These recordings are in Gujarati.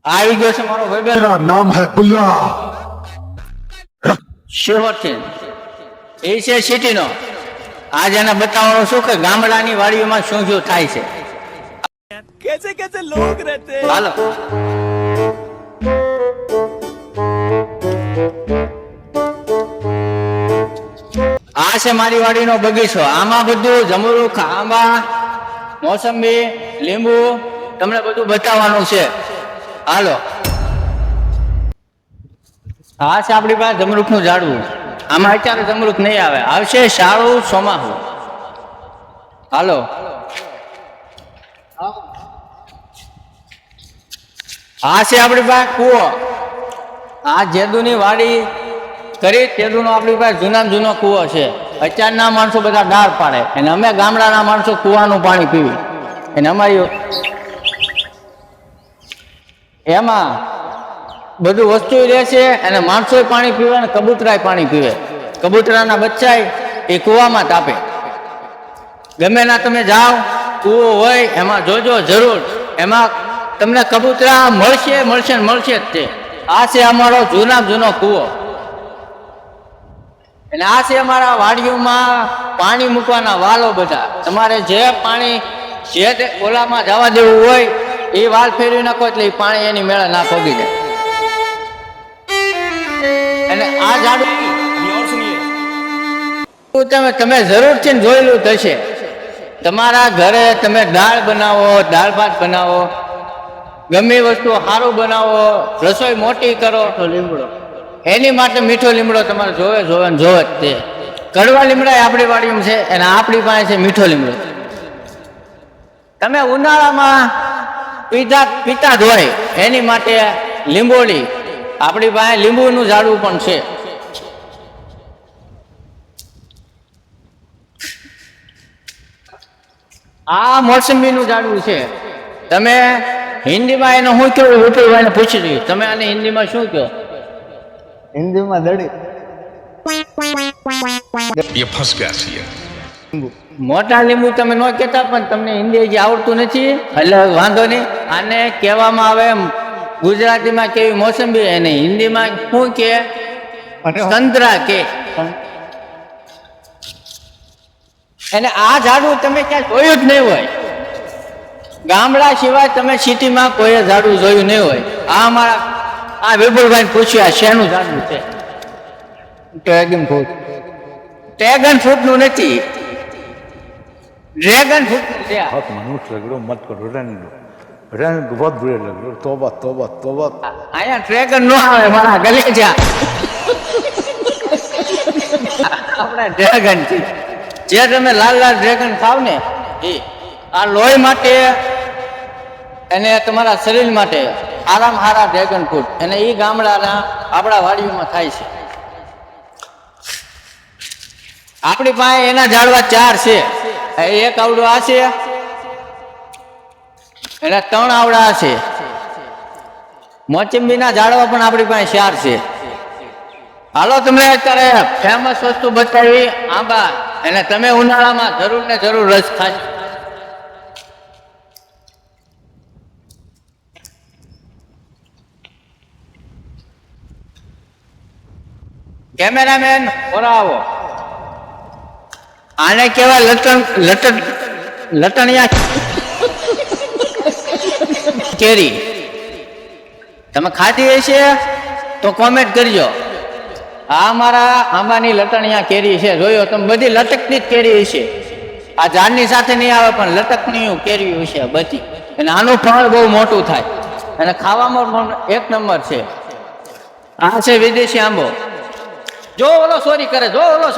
આવી ગયો છે મારો ભાઈ मेरा नाम है बुल्ला। શેવટથી એ છે સિટીનો. આજ એને બતાવવાનું શું કે ગામડાની વાડીઓમાં શું શું થાય છે. कैसे कैसे लोग रहते हैं। હાલો આ છે મારી વાડીનો બગીચો. આમાં બધું જમરૂખ, આંબા, મોસંબી, લીંબુ તમને બધું બતાવવાનું છે. હાલો આ છે આપણી પાસે જમરૂખનું ઝાડવું. આમાં અત્યારે જમરૂખ નહીં આવે, આવશે શાળું ચોમાસું. હાલો આ છે આપણી પાસે કૂવો. આ જેદુની વાડી કરી તેદુનો આપણી પાસે જૂનામાં જૂનો કૂવો છે. અત્યારના માણસો બધા ડાળ પાડે અને અમે ગામડાના માણસો કૂવાનું પાણી પીવી. અને અમારી એમાં બધું વસ્તુ રહેશે અને માણસો પાણી પીવે અને કબૂતરાય પાણી પીવે. કબૂતરાના બચ્ચાય એ કૂવામાં તાપે. ગમે ના તમે જાઓ કૂવો હોય એમાં જોજો જરૂર, એમાં તમને કબૂતરા મળશે મળશે ને મળશે જ તે. આ છે અમારો જૂનામાં જૂનો કૂવો. અને આ છે અમારા વાડીઓમાં પાણી મૂકવાના વાલો બધા. તમારે જે પાણી જે ઓલામાં જવા દેવું હોય એ વાલ ફેરવી નાખો એટલે એ પાણી એની મેળે ના પગી જાય. અને આ ઝાડુ તમે જરૂરથી જોયેલું થશે. તમારા ઘરે તમે દાળ બનાવો, દાળ ભાત બનાવો, ગમે વસ્તુ સારું બનાવો, રસોઈ મોટી કરો તો લીમડો એની માટે મીઠો લીમડો તમારે જોવે જોવે ને જોવે જ તે. કડવા લીમડા આપણી વાડીમાં છે અને આપણી પાસે છે મીઠો લીમડો. તમે ઉનાળામાં પીતા જ હોય એની માટે લીંબોળી આપણી પાસે લીંબુનું ઝાડવું પણ છે. આ મોસંબીનું ઝાડવું છે. તમે હિન્દીમાં એને શું કહો ઉઠું એને પૂછી રહ્યું તમે આને હિન્દીમાં શું કહો? हिंदी में दड़ी ये फंस गया सी है। મોટા લીંબુ તમે ન કહેતા પણ તમને હિન્દી હજી આવડતું નથી એટલે વાંધો નહીં. આને કહેવામાં આવે ગુજરાતીમાં કેવી મોસંબી અને હિન્દીમાં શું કે સંતરા કે. અને આ ઝાડવું તમે ક્યાંય જોયું જ નહીં હોય. ગામડા સિવાય તમે સિટીમાં કોઈ ઝાડવું જોયું નહીં હોય. આ અમારા આ વિપુલભાઈ પૂછ્યું આ શેનું ઝાડવું છે? ड्रैगन फ्रूट ડ્રેગન ફ્રૂટ નું નથી, ડ્રેગન ફ્રૂટ નું છે. बहुत मनुष्य लग रहे हो, मत करो, रहने दो, रहने दो, बहुत बुरे लग रहे हो, तौबा तौबा तौबा। અહીંયા ડ્રેગન નો આવે મારા ગલે જા. આપણા ડ્રેગન છે જે તમે લાલ લાલ ડ્રેગન ખાવ ને એ આ લોહી માટે અને તમારા શરીર માટે આરામ હારા ડ્રેગન ફ્રૂટ અને એ ગામડાના આપણા વાડીઓમાં થાય છે. આપણી પાસે એના ઝાડવા 4 છે. એક આવડો આ છે, એના 3 આવડા છે. મોચંબીના ઝાડવા પણ આપણી પાસે 4 છે. હાલો તમને અત્યારે ફેમસ વસ્તુ બતાવી આંબા, અને તમે ઉનાળામાં જરૂર ને જરૂર રસ ખાશો. કેમેરામેન ઓરાવો. આને કહેવાય લટણિયા કેરી. તમે ખાધી હશે તો કોમેન્ટ કરજો. આ અમારા આંબાની લટણિયા કેરી છે. જોયો તમે બધી લટકની જ કેરી હશે. આ ઝાડની સાથે નહીં આવે પણ લટકની કેરી હશે બધી. અને આનું ફળ બહુ મોટું થાય અને ખાવામાં પણ 1 નંબર છે. આ છે વિદેશી આંબો. જો ઓલો ચોરી કરે, જો ઓલો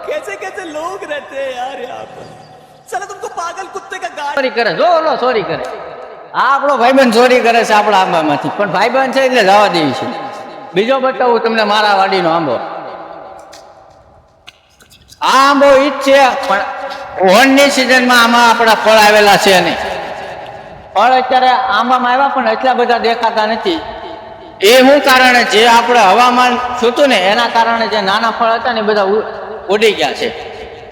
कैसे कैसे लोग रहते हैं यार यहाँ पर। साला तुमको पागल कुत्ते का गाड़ ચોરી કરે, જો ઓલો ચોરી કરે. આ આપણો ભાઈબંધ ચોરી કરે છે આપણા આંબામાંથી, પણ ભાઈબંધ છે એટલે જવા દેવી છે. બીજો બતાવું તમને મારા વાડીનો આંબો. આ આંબો ઈ જ છે પણ ઓણની સિઝનમાં આમાં આપણા ફળ આવેલા છે નહીં. ફળ અત્યારે આંબામાં આવ્યા પણ એટલા બધા દેખાતા નથી. એ શું કારણે જે આપણે હવામાન છૂતું ને એના કારણે જે નાના ફળ હતા ને એ બધા ઉડી ગયા છે.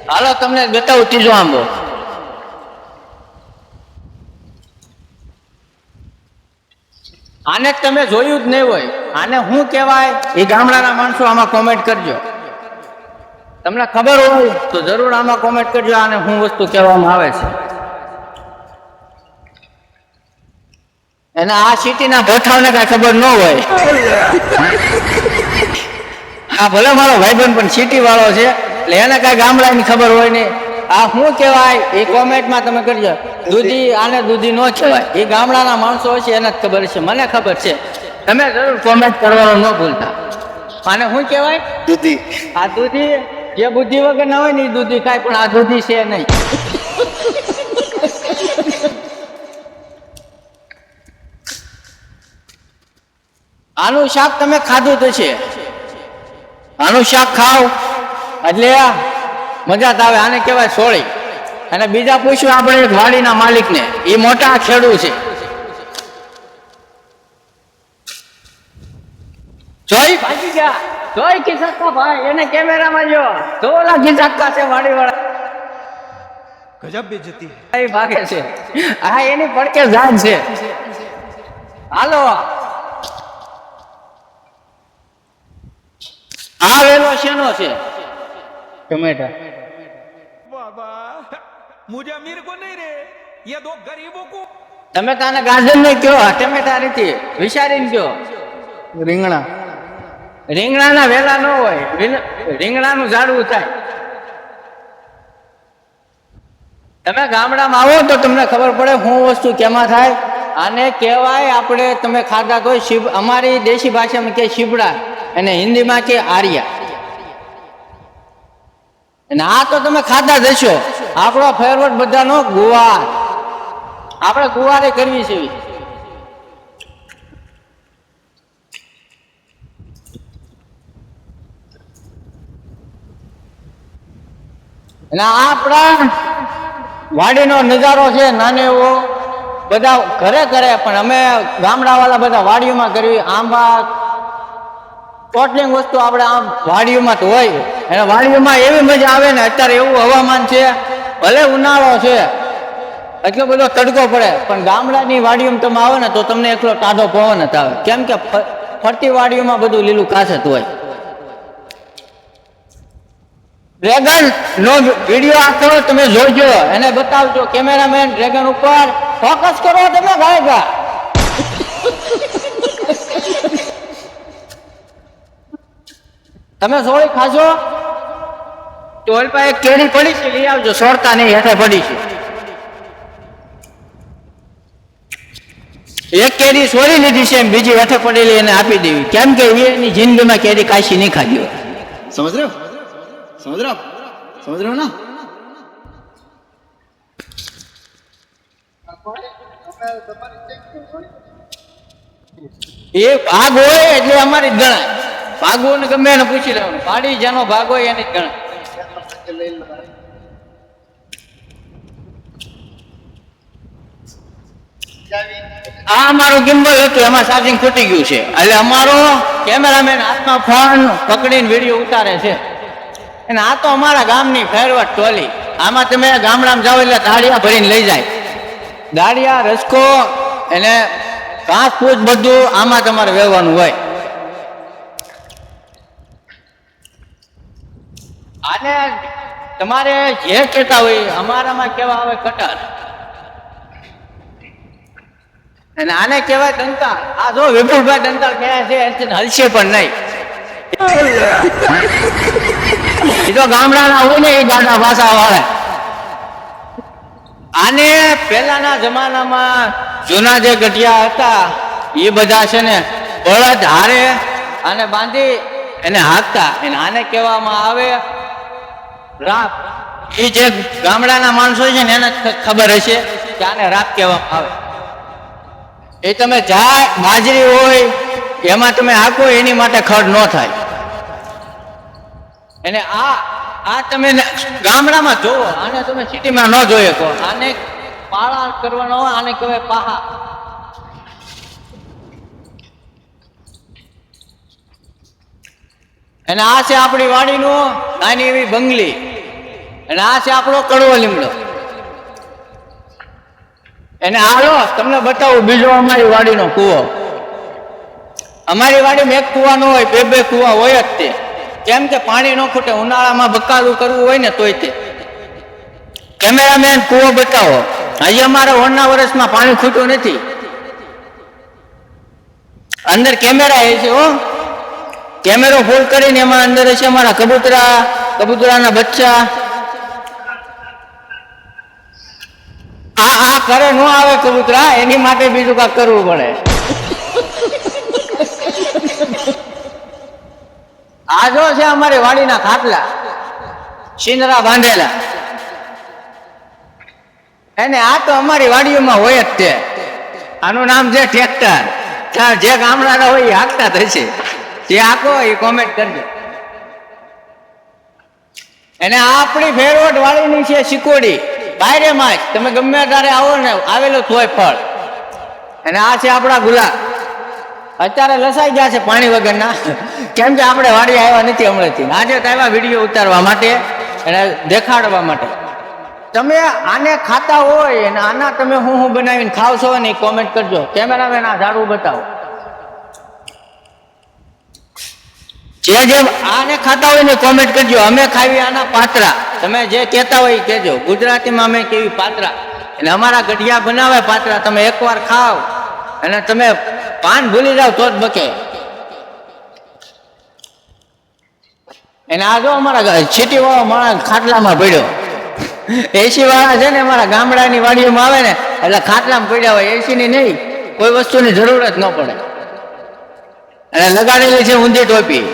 હાલો તમને બતાવું ત્રીજો આંબો. આને જ તમે જોયું જ નહીં હોય. આને શું કહેવાય એ ગામડાના માણસો આમાં કોમેન્ટ કરજો. તમને ખબર હોય તો જરૂર આમાં કોમેન્ટ કરજો આને શું વસ્તુ કહેવામાં આવે છે. અને આ સિટીના ભઠ્ઠાઓને કાંઈ ખબર ન હોય. હા ભલે મારો ભાઈબંધ પણ સિટી વાળો છે એટલે એને કાંઈ ગામડાની ખબર હોય નહીં. આ શું કહેવાય એ કોમેન્ટમાં તમે કરજો. દૂધી આને દૂધી ન કહેવાય. એ ગામડાના માણસો હશે એને જ ખબર છે, મને ખબર છે. તમે જરૂર કોમેન્ટ કરવાનું ન ભૂલતા. આને શું કહેવાય? દૂધી. આ દૂધી જે બુદ્ધિ વગર ના હોય ને એ દૂધી ખાય, પણ આ દૂધી છે નહીં. આનું શાક તમે ખાધું તો છે. આનું શાક ખાવ એટલે મજા જ આવે. આને કહેવાય સોળી. અને બીજા પૂછ્યું આપણે એક વાડીના માલિકને, એ મોટા ખેડૂત છે. જોઈ ભાગી ગયા. જોઈ કિસક્કા ભાઈ, એને કેમેરામાં જો તો ઓલા કિસક્કા છે વાડી વાળા. गजब बेइज्जती એ ભાગે છે. હા એની પડકે જાન છે. હાલો આ વેલો શેનો છે? ટમેટા. बाबा मुझे अमीर को नहीं रे, ये दो गरीबों को. ટમેટાને ગાજર ને કયો, ટમેટા નથી વિચારીને કયો. રીંગણા. રીંગણાના વેલા ન હોય, રીંગણાનું ઝાડવું થાય. તમે ગામડામાં આવો તો તમને ખબર પડે શું વસ્તુ કેમાં થાય. આને કહેવાય આપણે તમે ખાધા તો અમારી દેશી ભાષામાં કે શીબડા અને હિન્દીમાં કે આર્યા. અને આ તો તમે ખાધા જશો. આપણો ફેવરેટ બધાનો ગુવાર. આપણે ગુવારે કરવી છે. અને આ આપણા વાડીનો નજારો છે નાનો એવો. બધા ઘરે કરે પણ અમે ગામડા વાળા બધા વાડીઓમાં કરવી. આંબા ટોટલિંગ વસ્તુ આપણે આમ વાડીઓમાં તો હોય. અને વાડીઓમાં એવી મજા આવે ને. અત્યારે એવું હવામાન છે, ભલે ઉનાળો છે એટલો બધો તડકો પડે, પણ ગામડાની વાડીઓમાં તમે આવો ને તો તમને એકલો ટાઢો પવન જ આવે. કેમ કે ફરતી વાડીઓમાં બધું લીલું કાચ જ હોય. ડ્રેગન નો વિડીયો આખો તમે જોજો, એને બતાવજો. કેમેરામેન ડ્રેગન ઉપર ફોકસ કરો તમે ગાયકા. તમે સોળી ખાશો તો ઓલપા એક કેરી પડી છે, લઈ આવજો. સોળતા નહીં, હેઠે પડી છે. એક કેરી સોળી લીધી છે, બીજી હેઠે પડેલી એને આપી દેવી. કેમ કે એની જિંદગીમાં કેરી કાશી નહીં ખાધી હોય. समझ रहे हो समझ रहे हो समझ रहे हो ना એ ભાગ હોય એટલે અમારી જ ગણાય. ભાગોને ગમે એને પૂછી લેવાનું. પાડી જેનો ભાગ હોય એની જ ગણાય. આ અમારું ગિમ્બલ હતું, એમાં ચાર્જિંગ ખૂટી ગયું છે. એટલે અમારો કેમેરામેન હાથમાં ફોન પકડીને વિડીયો ઉતારે છે. અને આ તો અમારા ગામની ફેરવટ ટોલી. આમાં તમે ગામડામાં જાઓ એટલે દાળિયા ભરીને લઈ જાય. દાળિયા, રસકો અને ઘાસ ફૂસ બધું આમાં તમારે વેવવાનું હોય. આને તમારે જે કહેતા હોય અમારામાં કેવા આવે કટર. અને આને કહેવાય દંતાળ. આ જો વિપુલભાઈ દંતાળ કહેવાય છે, એટલે હલશે પણ નહીં. એ તો ગામડાના હોય ને એ ગામડા ભાષા વાળા. આને પહેલાના જમાનામાં જૂના જે ગઢિયા હતા એ બધા છે ને બળદ હારે આને બાંધી એને હાંકતા. અને આને કહેવામાં આવે રાપ. એ જે ગામડાના માણસો છે ને એને ખબર હશે કે આને રાપ કહેવામાં આવે. એ તમે જાય બાજરી હોય એમાં તમે હાંકો એની માટે ખડ ન થાય. અને આ તમે ગામડામાં જોવો, આને તમે સિટીમાં ન જોઈ શકો. આને પાળા કરવાનો હોય, આને કહેવાય પાહા. અને આ છે આપણી વાડીનું નાની એવી બંગલી. અને આ છે આપણો કડવો લીમડો. અને હાલો તમને બતાવું બીજો અમારી વાડીનો કૂવો. અમારી વાડીમાં એક કુવા ન હોય, બે કુવા હોય જ તે. કેમ કે પાણી ન ખૂટે, ઉનાળામાં બકાલું કરવું હોય ને તોય તે. કેમેરામેન કુવો બતાવો. હજી અમારે ઓળના વર્ષમાં પાણી ખૂટ્યું નથી. અંદર કેમેરા એ છે હો, કેમેરો ફૂલ કરીને એમાં અંદર હશે અમારા કબૂતરાના બચ્ચા. આ કરે ન આવે કબૂતરા, એની માટે બીજું કાંઈક કરવું પડે. આ જો છે અમારી વાડીના ખાટલા, શીંદરા બાંધેલા. એને આ તો અમારી વાડીઓમાં હોય જ તે. આનું નામ છે ટ્રેક્ટર. જે ગામડાના હોય એ હાંકતા થશે. જે હાંકો એ કોમેન્ટ કરજો. એને આપણી ફેરવટ વાળીની છે શિકોડી, બાયરે માં તમે ગમે ત્યારે આવો ને આવેલો હોય ફળ. અને આ છે આપણા ગુલાબ. અત્યારે લસાઈ ગયા છે પાણી વગરના, કેમ કે આપણે વાડી આવ્યા નથી હમણાંથી. આજે તો આવ્યા વિડીયો ઉતારવા માટે અને દેખાડવા માટે. તમે આને ખાતા હોય અને આના તમે હું બનાવીને ખાવ છો ને એ કોમેન્ટ કરજો. કેમેરામેન આ ઝાડવું બતાવો. જે આને ખાતા હોય ને કોમેન્ટ કરજો. અમે ખાવી આના પાત્રા. તમે જે કહેતા હોય એ કહેજો. ગુજરાતીમાં અમે કેવી પાત્રા, અને અમારા ગઢિયા બનાવે પાત્રા. તમે એકવાર ખાવ અને તમે પાન ભૂલી જાવ તો જ બકે. એને આ જો અમારા સિટી વાળો માણસ ખાટલામાં પડ્યો. એસી વાળા છે ને અમારા ગામડાની વાડીઓમાં આવે ને એટલે ખાટલામાં પડ્યા હોય. એસી ની નહીં, કોઈ વસ્તુની જરૂરત ન પડે. અને લગાડેલી છે ઊંધી ટોપી.